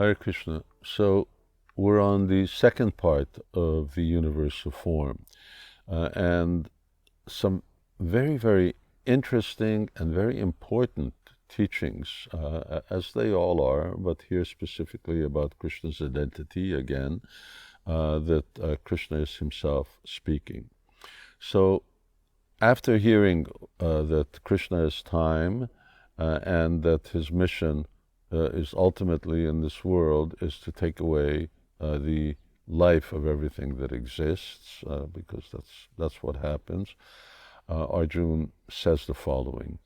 Hare Krishna. So we're on the second part of the universal form, and some very, very interesting and very important teachings, as they all are, but here specifically about Krishna's identity again, that Krishna is himself speaking. So after hearing that Krishna is time and that his mission is ultimately in this world is to take away the life of everything that exists, because that's what happens. Arjuna says the following.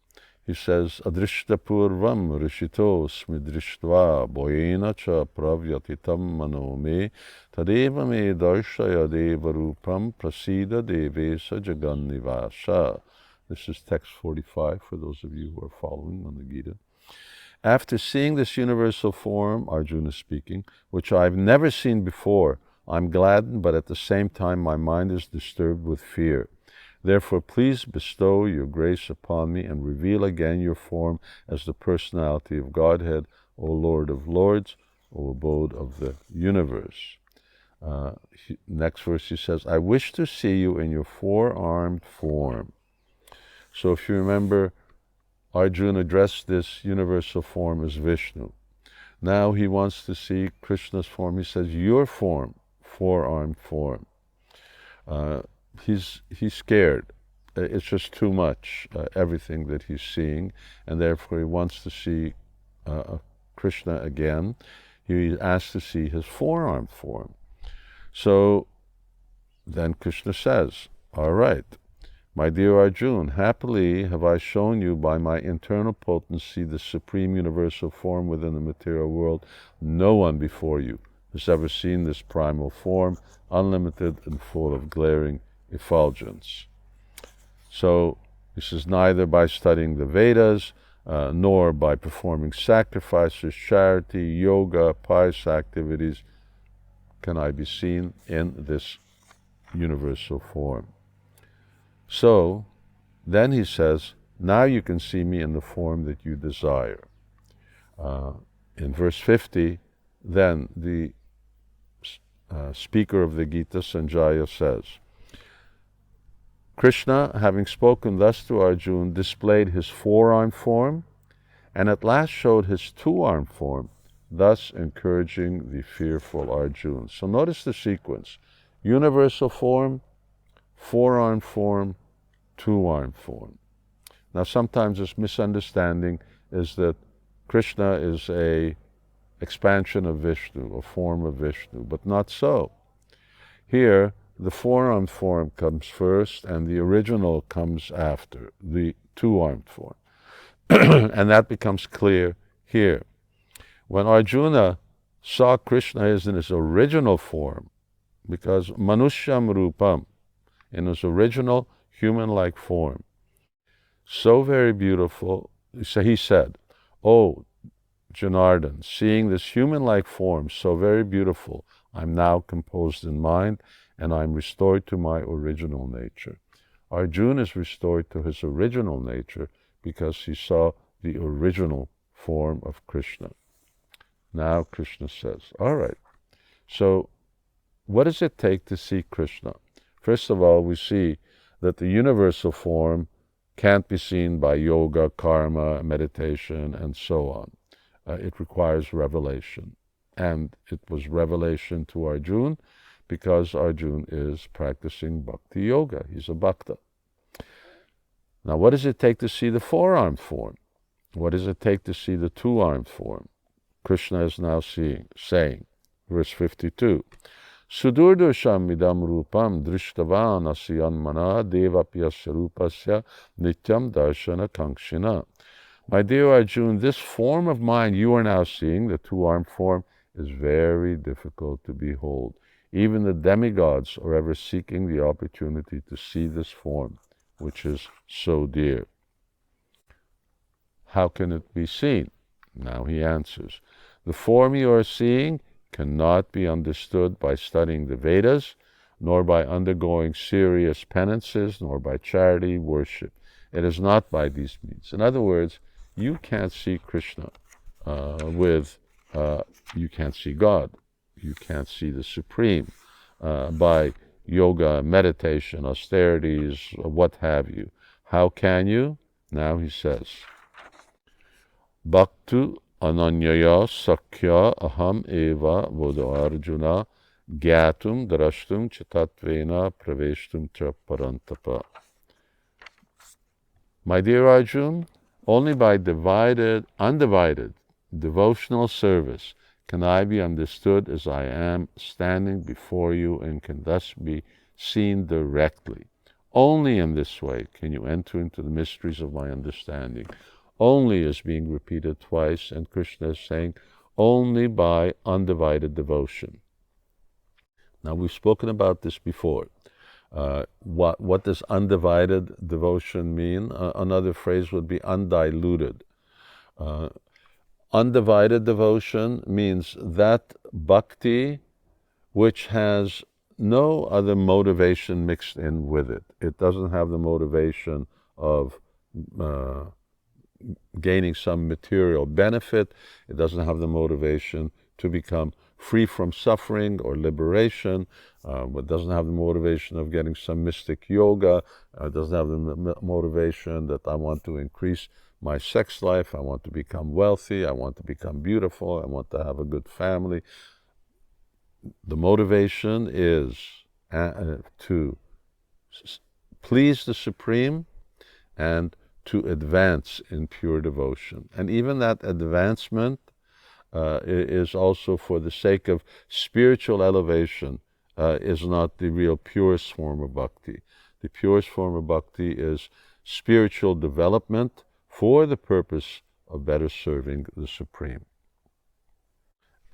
He says, Adrishtapurvam rishito smidrishtva boyena cha pravyatitam mano me tadeva me darshaya deva rupam prasida devesa jagannivasa. This is text 45 for those of you who are following on the Gita. After seeing this universal form, Arjuna is speaking, which I've never seen before, I'm gladdened, but at the same time my mind is disturbed with fear. Therefore, please bestow your grace upon me and reveal again your form as the personality of Godhead, O Lord of Lords, O abode of the universe. Next verse he says, I wish to see you in your four-armed form. So if you remember, Arjuna addressed this universal form as Vishnu. Now he wants to see Krishna's form. He says, your form, four-armed form. He's scared. It's just too much, everything that he's seeing, and therefore he wants to see Krishna again. He asks to see his four-armed form. So then Krishna says, all right, my dear Arjuna, happily have I shown you by my internal potency the supreme universal form within the material world. No one before you has ever seen this primal form, unlimited and full of glaring effulgence. So this is neither by studying the Vedas, nor by performing sacrifices, charity, yoga, pious activities, can I be seen in this universal form. So then he says, now you can see me in the form that you desire. In verse 50, then the speaker of the Gita, Sanjaya, says, Krishna, having spoken thus to Arjuna, displayed his four-armed form and at last showed his two-armed form, thus encouraging the fearful Arjuna. So notice the sequence. Universal form, four-armed form, two-armed form. Now sometimes this misunderstanding is that Krishna is a expansion of Vishnu, a form of Vishnu, but not so. Here, the four-armed form comes first and the original comes after, the two-armed form. And that becomes clear here. When Arjuna saw Krishna as in his original form, because Manushyam Rupam, in his original human-like form, so very beautiful, so he said, oh, Janardhan, seeing this human-like form so very beautiful, I'm now composed in mind, and I'm restored to my original nature. Arjuna is restored to his original nature because he saw the original form of Krishna. Now Krishna says, all right, so what does it take to see Krishna? First of all, we see that the universal form can't be seen by yoga, karma, meditation, and so on. It requires revelation. And it was revelation to Arjuna because Arjuna is practicing bhakti yoga. He's a bhakta. Now, what does it take to see the four-armed form? What does it take to see the two-armed form? Krishna is now saying, verse 52, Sudurdursham idam rupam drishtavan asyanmana devapyasya rupasya nityam darshana kankshina. My dear Arjuna, this form of mine you are now seeing, the two-armed form, is very difficult to behold. Even the demigods are ever seeking the opportunity to see this form, which is so dear. How can it be seen? Now he answers, the form you are seeing cannot be understood by studying the Vedas, nor by undergoing serious penances, nor by charity, worship. It is not by these means. In other words, you can't see Krishna with you can't see God. You can't see the Supreme by yoga, meditation, austerities, what have you. How can you? Now he says, Bhaktu ananyaya sakya aham eva vodo arjuna gyatum drashtum chitatvena praveshtum cha parantapa. My dear Arjun, only by undivided devotional service can I be understood as I am standing before you and can thus be seen directly. Only in this way can you enter into the mysteries of my understanding. Only is being repeated twice, and Krishna is saying, only by undivided devotion. Now, we've spoken about this before. What does undivided devotion mean? Another phrase would be undiluted. Undivided devotion means that bhakti which has no other motivation mixed in with it. It doesn't have the motivation of gaining some material benefit. It doesn't have the motivation to become free from suffering or liberation. It doesn't have the motivation of getting some mystic yoga. It doesn't have the motivation that I want to increase my sex life. I want to become wealthy. I want to become beautiful. I want to have a good family. The motivation is to please the Supreme and to advance in pure devotion. And even that advancement is also for the sake of spiritual elevation, is not the real purest form of bhakti. The purest form of bhakti is spiritual development for the purpose of better serving the Supreme.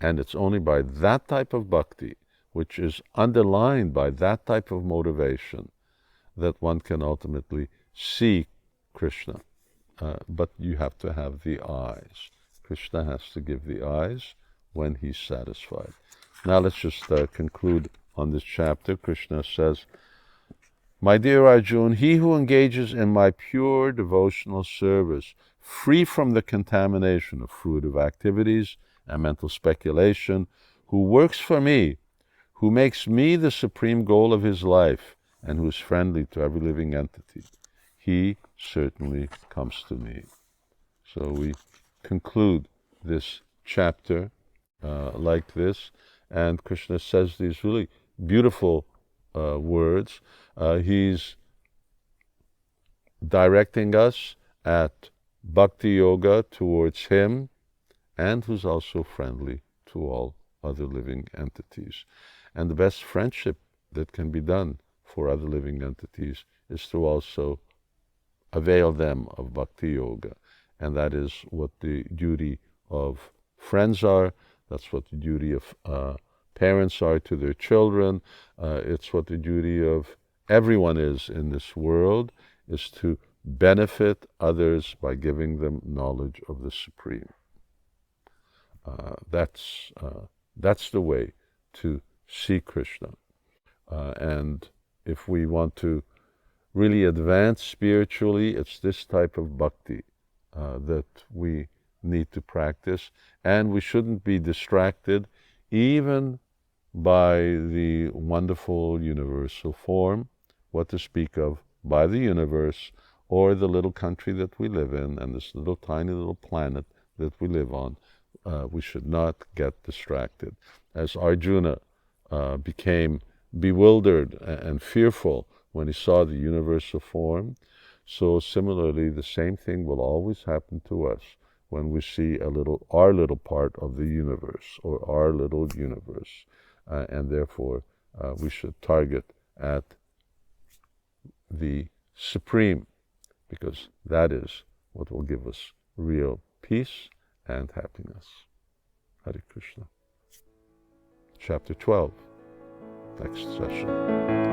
And it's only by that type of bhakti, which is underlined by that type of motivation, that one can ultimately see Krishna. But you have to have the eyes. Krishna has to give the eyes when he's satisfied. Now let's just conclude on this chapter. Krishna says, my dear Arjun, he who engages in my pure devotional service, free from the contamination of fruitive activities and mental speculation, who works for me, who makes me the supreme goal of his life, and who is friendly to every living entity, he certainly comes to me. So we conclude this chapter like this, and Krishna says these really beautiful words. He's directing us at bhakti yoga towards him, and who's also friendly to all other living entities. And the best friendship that can be done for other living entities is to also avail them of bhakti yoga. And that is what the duty of friends are. That's what the duty of parents are to their children. It's what the duty of everyone is in this world, is to benefit others by giving them knowledge of the Supreme. That's the way to see Krishna. And if we want to really advance spiritually, it's this type of bhakti that we need to practice. And we shouldn't be distracted even by the wonderful universal form, what to speak of by the universe or the little country that we live in and this little tiny little planet that we live on. We should not get distracted. As Arjuna became bewildered and fearful when he saw the universal form, so similarly the same thing will always happen to us when we see our little part of the universe or our little universe. And therefore we should target at the Supreme, because that is what will give us real peace and happiness. Hare Krishna. Chapter 12, next session.